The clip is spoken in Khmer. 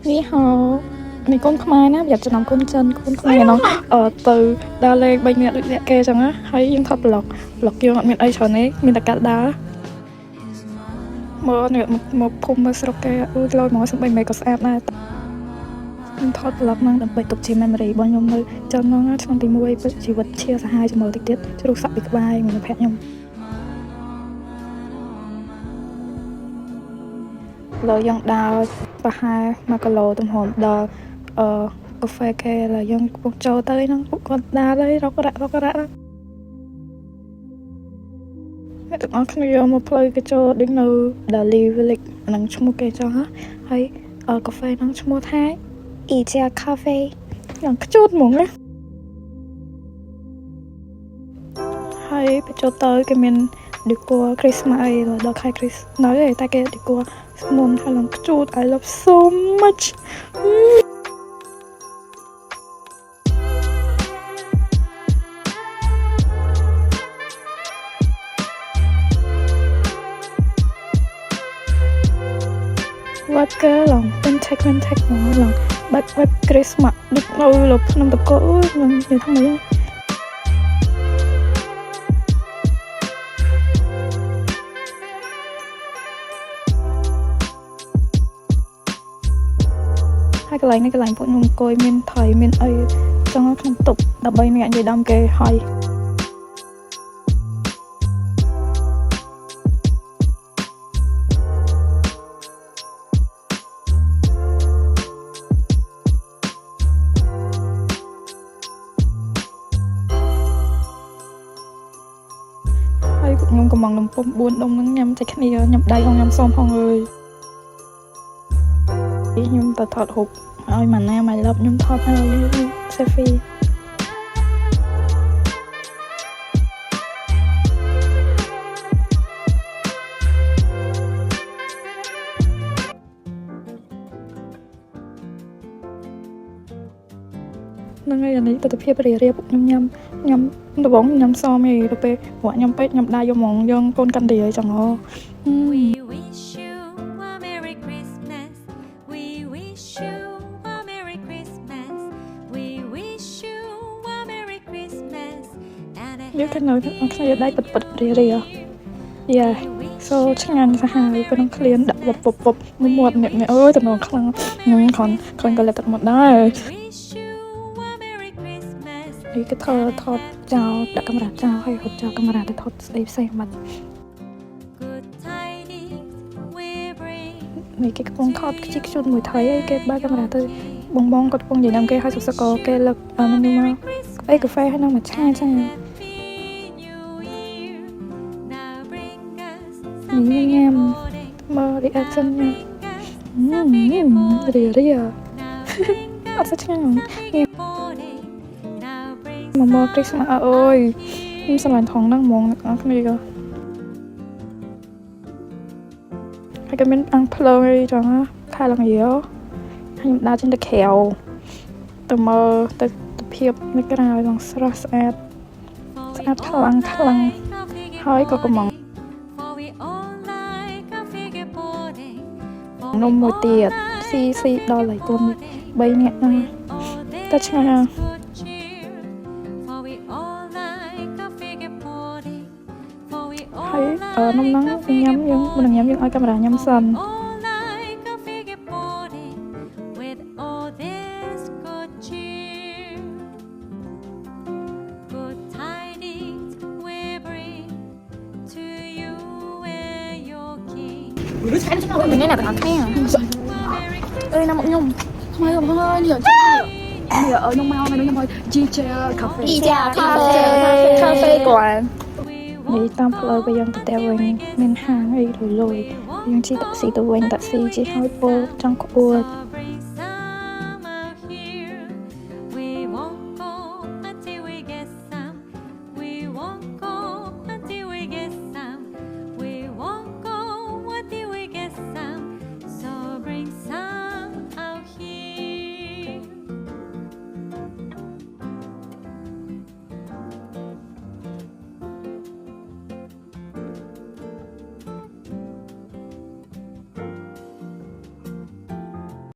Ni hao mình con khmerណាវាចំណាំកូនចិនកូនខ្មែរហ្នឹងទៅដើរលេង3នាក់ដូចអ្នកគេអញ្ចឹងណាហើយយើងថតប្លុកយើងអត់មានអីច្រើនទេមានតែកាត់ដើរមកនេះមកភូមិមកស្រុកគេអឺលយមកសំបីមិនក៏ស្អាតដែរខ្ញុំថតប្លុកហ្នឹងដើម្បីទុកជា memory របស់ខ្ញុំនៅចឹងហ្នឹងឆ្នាំទី1ពិតជីវិតជាសាហាវជាមួយតិចទៀតជ្រុះសាក់ពីក្បាយមានភ័ក្រខ្ញុំលើយើងដើរប្រហែល1គីឡូទំហំដល់កាហ្វេគេឡើយយើងពុកចូលទៅហ្នឹងពួកគាត់ដើរទៅរករ៉ាអ្នកទាំងអស់គ្នាមកផ្លូវគេចូលដូចនៅ Dali Village ហ្នឹងឈ្មោះគេចឹងហើយកាហ្វេហ្នឹងឈ្មោះថាIja Cafe យ៉ាងខ្ជូតហ្មងណាហើយបញ្ចុះទៅគេមាន decor Christmas អីដល់ខែ Christmas នៅឯតែគេ decor ស្មុនហើយឡើងខ្ជូត I love so much What girl ឡង Vintage ហ្មងឡងបែប Christmas ដូចនៅលើភ្នំតកោនឹងនិយាយថាម៉េចហើយកន្លែងនេះកន្លែងពួកខ្ញុំអង្គុយមានថៃមានអីចឹងក្នុងតុបដើម្បីអ្នកនិយាយដើមគេហើយខ្ញុំកំងនំពុំ4ដុំហ្នឹងញ៉ាំតែគ្នាញ៉ាំដៃផងញ៉ាំសមផងអើយខ្ញុំទៅថតរូបឲ្យម៉ាណាម៉ៃឡប់ខ្ញុំថតឲ្យសេហ្វីហ្នឹងហើយអានេះទស្សនភាពរៀបខ្ញុំញ៉ាំដំបងញ៉ាំសមឯងទៅពេលព្រោះញ៉ាំពេកញ៉ាំដៃយកហ្មងយើងកូនកាន់ឌីអីចឹងហ៎យើងឃើញនៅគ្នាដៃពិតរៀយ៉ាសូឆ្ងាញ់សាហាវពេលនឹងក្លៀនដាក់វឹបមាត់អ្នកអើយតំណងខ្លាំងគ្រាន់ក៏លេបទឹកមាត់ដែរនេះគេថតចោលដាក់កាមេរ៉ាចោលហើយហត់ចោលកាមេរ៉ាទៅថតស្ដីផ្សេងបាត់នេះគេកំពុងថតខ្ជិះខ្ជូនមួយថៃហើយគេបើកាមេរ៉ាទៅបងគាត់កំពុងនិយាយតាមគេហើយសុខសកលគេលើកមេនូមកអីកាហ្វេហើយនឹងមួយឆាចឹងនេះញ៉ាំមើ reaction រៀអត់ស្គាល់មកគ្រីស្មាសអើយខ្ញុំស្រឡាញ់ថងហ្នឹងហ្មងអ្នកគ្នាក៏ហើយក៏មានអង្គភ្លើងអីចឹងខែឡើងរាវខ្ញុំដើរចេញទៅក្រៅទៅមើលទៅភាពនៅក្រៅឡើងស្រស់ស្អាតខ្លាំងហើយក៏កំងនំមួយទៀតស៊ីដល់ហើយកូន3នាក់ហ្នឹងតែឆ្ងាញ់ហើយនំហ្នឹងញ៉ាំយើងមិនញ៉ាំយើងឲ្យកាមេរ៉ាញ៉ាំសិននេះអ្នកទាំងអស់គ្នាអើយណាមកខ្ញុំថ្មីខ្ញុំហើយនេះខ្ញុំមកនៅខ្ញុំឲ្យ Ija Cafe គាត់នេះតាមផ្លូវទៅយើងទៅវិញមានហាងអីលុយយើងជិះតាក់ស៊ីទៅវិញតាក់ស៊ីជិះឲ្យពោចង់ក្អួត